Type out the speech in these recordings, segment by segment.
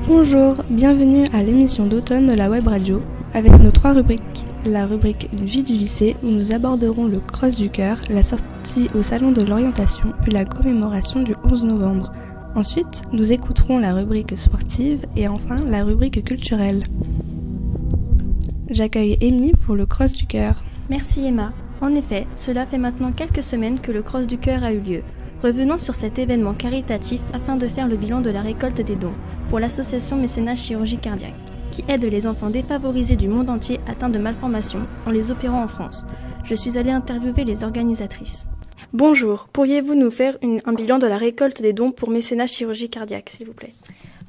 Bonjour, bienvenue à l'émission d'automne de la web radio avec nos 3 rubriques. La rubrique Vie du lycée où nous aborderons le Cross du Cœur, la sortie au salon de l'orientation puis la commémoration du 11 novembre. Ensuite, nous écouterons la rubrique sportive et enfin la rubrique culturelle. J'accueille Amy pour le Cross du Cœur. Merci Emma. En effet, cela fait maintenant quelques semaines que le Cross du Cœur a eu lieu. Revenons sur cet événement caritatif afin de faire le bilan de la récolte des dons pour l'association Mécénat Chirurgie Cardiaque, qui aide les enfants défavorisés du monde entier atteints de malformations en les opérant en France. Je suis allée interviewer les organisatrices. Bonjour, pourriez-vous nous faire un bilan de la récolte des dons pour Mécénat Chirurgie Cardiaque, s'il vous plaît ?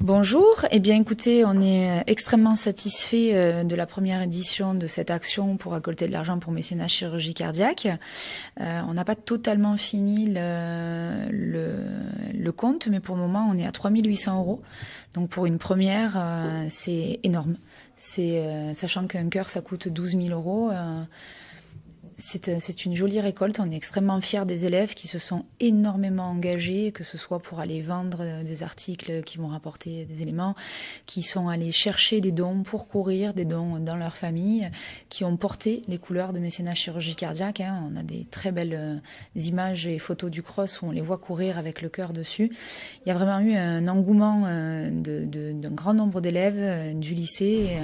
Bonjour, eh bien écoutez, on est extrêmement satisfait de la première édition de cette action pour récolter de l'argent pour Mécénat Chirurgie Cardiaque. On n'a pas totalement fini le compte, mais pour le moment on est à 3 800 €. Donc pour une première, c'est énorme. Sachant qu'un cœur ça coûte 12 000 €. C'est une jolie récolte, on est extrêmement fiers des élèves qui se sont énormément engagés, que ce soit pour aller vendre des articles qui vont rapporter des éléments, qui sont allés chercher des dons pour courir, des dons dans leur famille, qui ont porté les couleurs de Mécénat Chirurgie Cardiaque. On a des très belles images et photos du cross où on les voit courir avec le cœur dessus. Il y a vraiment eu un engouement d'un grand nombre d'élèves du lycée.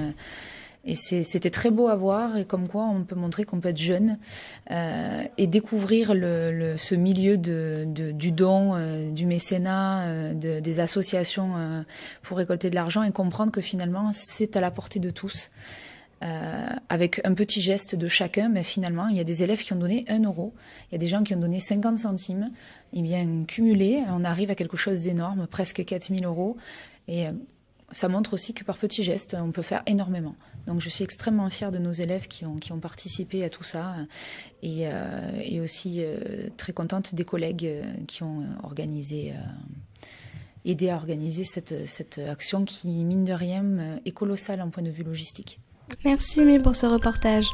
Et c'était très beau à voir, et comme quoi on peut montrer qu'on peut être jeune et découvrir ce milieu du don, du mécénat, des associations pour récolter de l'argent et comprendre que finalement c'est à la portée de tous. Avec un petit geste de chacun, mais finalement il y a des élèves qui ont donné 1 €, il y a des gens qui ont donné 50 centimes, et bien cumulé, on arrive à quelque chose d'énorme, presque 4 000 €, et ça montre aussi que par petits gestes, on peut faire énormément. Donc je suis extrêmement fière de nos élèves qui ont participé à tout ça et aussi très contente des collègues qui ont aidé à organiser cette action qui, mine de rien, est colossale en point de vue logistique. Merci Amy pour ce reportage.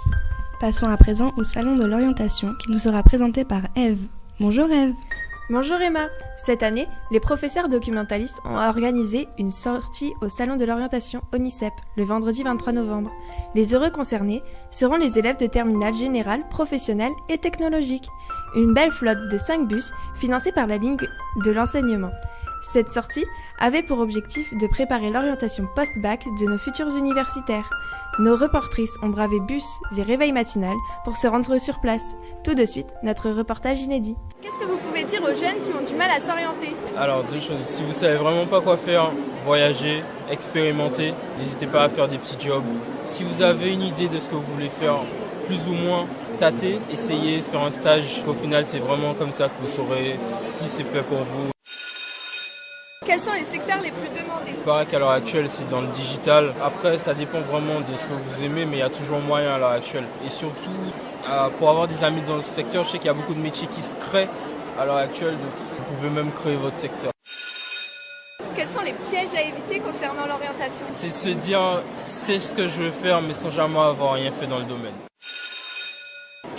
Passons à présent au salon de l'orientation qui nous sera présenté par Eve. Bonjour Eve. Bonjour Emma. Cette année, les professeurs documentalistes ont organisé une sortie au Salon de l'orientation au NICEP, le vendredi 23 novembre. Les heureux concernés seront les élèves de terminale générale, professionnelle et technologique. Une belle flotte de 5 bus financés par la Ligue de l'enseignement. Cette sortie avait pour objectif de préparer l'orientation post-bac de nos futurs universitaires. Nos reportrices ont bravé bus et réveil matinal pour se rendre sur place. Tout de suite, notre reportage inédit. Qu'est-ce que vous pouvez dire aux jeunes qui ont du mal à s'orienter ? Alors 2 choses, si vous savez vraiment pas quoi faire, voyager, expérimenter, n'hésitez pas à faire des petits jobs. Si vous avez une idée de ce que vous voulez faire, plus ou moins, tâtez, essayez, faire un stage. Au final, c'est vraiment comme ça que vous saurez si c'est fait pour vous. Quels sont les secteurs les plus demandés ? Il paraît qu'à l'heure actuelle, c'est dans le digital. Après, ça dépend vraiment de ce que vous aimez, mais il y a toujours moyen à l'heure actuelle. Et surtout, pour avoir des amis dans le secteur, je sais qu'il y a beaucoup de métiers qui se créent à l'heure actuelle, donc vous pouvez même créer votre secteur. Quels sont les pièges à éviter concernant l'orientation ? C'est de se dire, c'est ce que je veux faire, mais sans jamais avoir rien fait dans le domaine.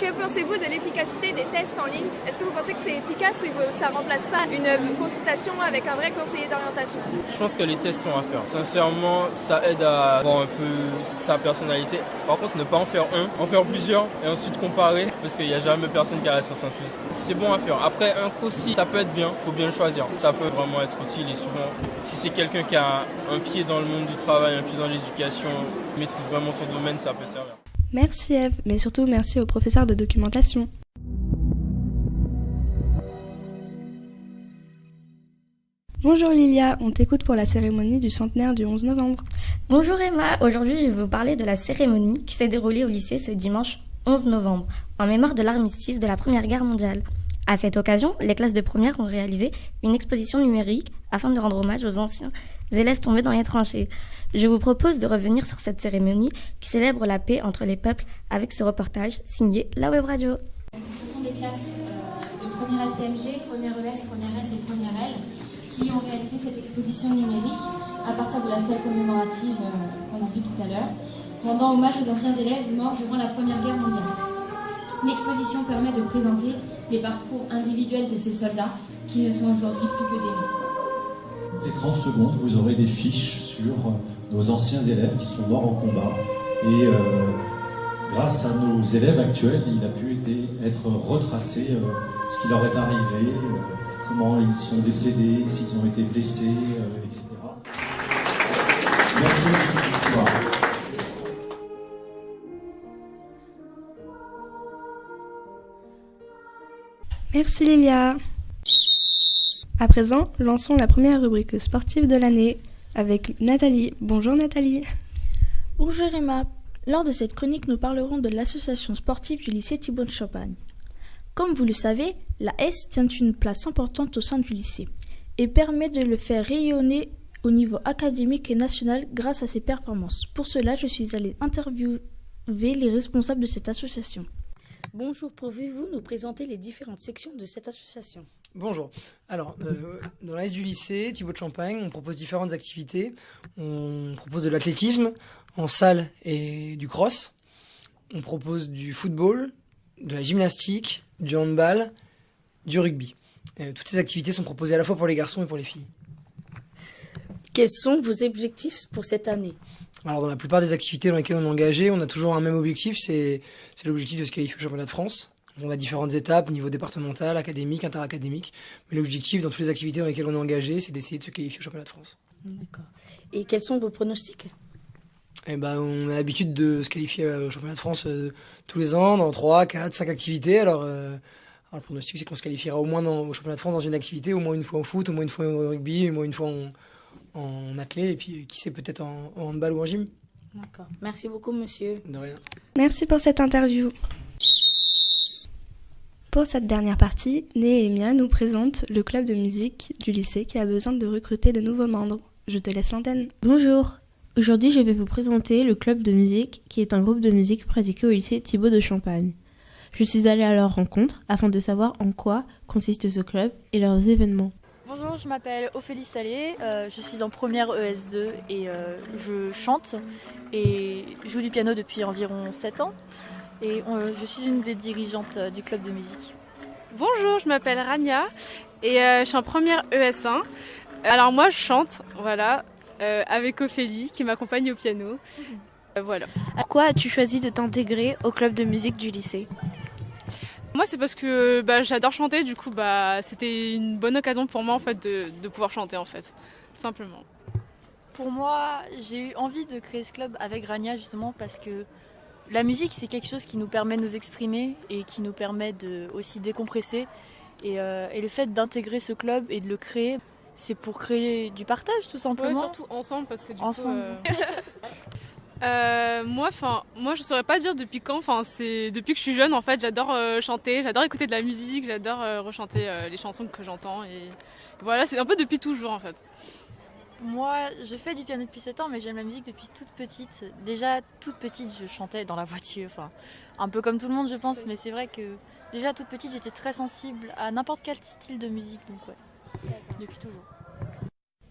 Que pensez-vous de l'efficacité des tests en ligne ? Est-ce que vous pensez que c'est efficace ou ça ne remplace pas une consultation avec un vrai conseiller d'orientation ? Je pense que les tests sont à faire. Sincèrement, ça aide à voir un peu sa personnalité. Par contre, ne pas en faire un, en faire plusieurs et ensuite comparer, parce qu'il n'y a jamais personne qui a la science infuse. C'est bon à faire. Après, un coup aussi, ça peut être bien, il faut bien le choisir. Ça peut vraiment être utile et souvent, si c'est quelqu'un qui a un pied dans le monde du travail, un pied dans l'éducation, maîtrise vraiment son domaine, ça peut servir. Merci Eve, mais surtout merci aux professeurs de documentation. Bonjour Lilia, on t'écoute pour la cérémonie du centenaire du 11 novembre. Bonjour Emma, aujourd'hui je vais vous parler de la cérémonie qui s'est déroulée au lycée ce dimanche 11 novembre, en mémoire de l'armistice de la Première Guerre mondiale. À cette occasion, les classes de première ont réalisé une exposition numérique afin de rendre hommage aux anciens élèves tombés dans les tranchées. Je vous propose de revenir sur cette cérémonie qui célèbre la paix entre les peuples avec ce reportage signé La Web Radio. Ce sont des classes de première STMG, première ES, première S et première L qui ont réalisé cette exposition numérique à partir de la salle commémorative qu'on a vue tout à l'heure, rendant hommage aux anciens élèves morts durant la Première Guerre mondiale. L'exposition permet de présenter les parcours individuels de ces soldats qui ne sont aujourd'hui plus que des mots. toutes les 30 secondes, vous aurez des fiches sur nos anciens élèves qui sont morts en combat. Et grâce à nos élèves actuels, il a pu être retracé ce qui leur est arrivé, comment ils sont décédés, s'ils ont été blessés, etc. Merci de l'histoire. Merci Lilia. À présent, lançons la première rubrique sportive de l'année avec Nathalie. Bonjour Nathalie. Bonjour Emma. Lors de cette chronique, nous parlerons de l'association sportive du lycée Thibaut de Champagne. Comme vous le savez, la S tient une place importante au sein du lycée et permet de le faire rayonner au niveau académique et national grâce à ses performances. Pour cela, je suis allée interviewer les responsables de cette association. Bonjour, pouvez-vous nous présenter les différentes sections de cette association ? Bonjour. Alors, dans la S du lycée Thibaut de Champagne, on propose différentes activités. On propose de l'athlétisme en salle et du cross. On propose du football, de la gymnastique, du handball, du rugby. Toutes ces activités sont proposées à la fois pour les garçons et pour les filles. Quels sont vos objectifs pour cette année ? Alors, dans la plupart des activités dans lesquelles on est engagé, on a toujours un même objectif, c'est l'objectif de se qualifier au championnat de France. On a différentes étapes, niveau départemental, académique, interacadémique. Mais l'objectif dans toutes les activités dans lesquelles on est engagé, c'est d'essayer de se qualifier au championnat de France. D'accord. Et quels sont vos pronostics ? On a l'habitude de se qualifier au championnat de France tous les ans, dans 3, 4, 5 activités. Alors le pronostic, c'est qu'on se qualifiera au moins au championnat de France dans une activité, au moins une fois au foot, au moins une fois au rugby, au moins une fois en athlé, et puis qui sait, peut-être en handball ou en gym. D'accord. Merci beaucoup, monsieur. De rien. Merci pour cette interview. Pour cette dernière partie, Néhémia nous présente le club de musique du lycée qui a besoin de recruter de nouveaux membres. Je te laisse l'antenne. Bonjour. Aujourd'hui, je vais vous présenter le club de musique qui est un groupe de musique pratiqué au lycée Thibaut de Champagne. Je suis allée à leur rencontre afin de savoir en quoi consiste ce club et leurs événements. Bonjour, je m'appelle Ophélie Salé, je suis en première ES2 et je chante et joue du piano depuis environ 7 ans et je suis une des dirigeantes du club de musique. Bonjour, je m'appelle Rania et je suis en première ES1. Alors moi je chante, voilà, avec Ophélie qui m'accompagne au piano. Voilà. Pourquoi as-tu choisi de t'intégrer au club de musique du lycée ? Moi c'est parce que j'adore chanter, du coup c'était une bonne occasion pour moi en fait de pouvoir chanter en fait, tout simplement. Pour moi, j'ai eu envie de créer ce club avec Rania justement parce que la musique c'est quelque chose qui nous permet de nous exprimer et qui nous permet de aussi décompresser et le fait d'intégrer ce club et de le créer, c'est pour créer du partage tout simplement. Ouais, surtout ensemble parce que du ensemble. Moi je saurais pas dire depuis quand, c'est depuis que je suis jeune en fait, j'adore chanter, j'adore écouter de la musique, j'adore rechanter les chansons que j'entends et voilà, c'est un peu depuis toujours en fait. Moi, je fais du piano depuis 7 ans mais j'aime la musique depuis toute petite. Déjà toute petite, je chantais dans la voiture, un peu comme tout le monde je pense, mais c'est vrai que déjà toute petite, j'étais très sensible à n'importe quel style de musique, donc ouais, depuis toujours.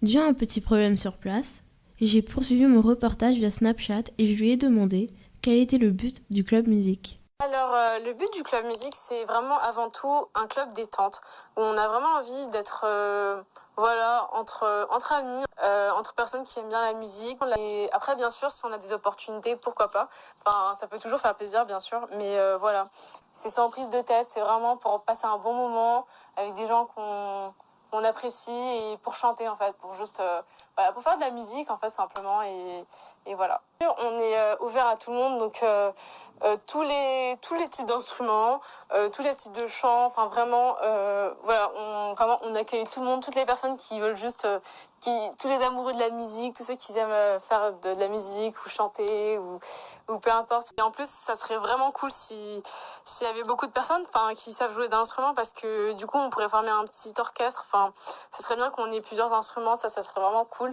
Dû à un petit problème sur place, j'ai poursuivi mon reportage via Snapchat et je lui ai demandé quel était le but du club musique. Alors, le but du club musique, c'est vraiment avant tout un club détente, où on a vraiment envie d'être entre amis, entre personnes qui aiment bien la musique. Et après, bien sûr, si on a des opportunités, pourquoi pas. Ça peut toujours faire plaisir, bien sûr, mais voilà. C'est sans prise de tête, c'est vraiment pour passer un bon moment avec des gens qu'on apprécie et pour chanter en fait, pour juste pour faire de la musique en fait simplement et voilà. On est ouvert à tout le monde, donc tous les types d'instruments, tous les types de chants, vraiment on accueille tout le monde, toutes les personnes qui veulent juste tous les amoureux de la musique, tous ceux qui aiment faire de la musique ou chanter ou peu importe. Et en plus, ça serait vraiment cool s'il y avait beaucoup de personnes qui savent jouer d'instruments parce que du coup, on pourrait former un petit orchestre. Ça serait bien qu'on ait plusieurs instruments, ça serait vraiment cool.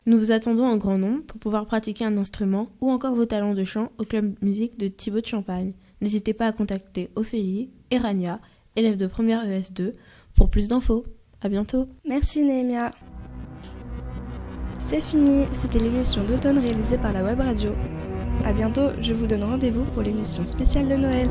Nous vous attendons en grand nombre pour pouvoir pratiquer un instrument ou encore vos talents de chant au club musique de Thibaut de Champagne. N'hésitez pas à contacter Ophélie et Rania, élèves de première ES2, pour plus d'infos. À bientôt. Merci Néhémia. C'est fini, c'était l'émission d'automne réalisée par la Web Radio. À bientôt, je vous donne rendez-vous pour l'émission spéciale de Noël.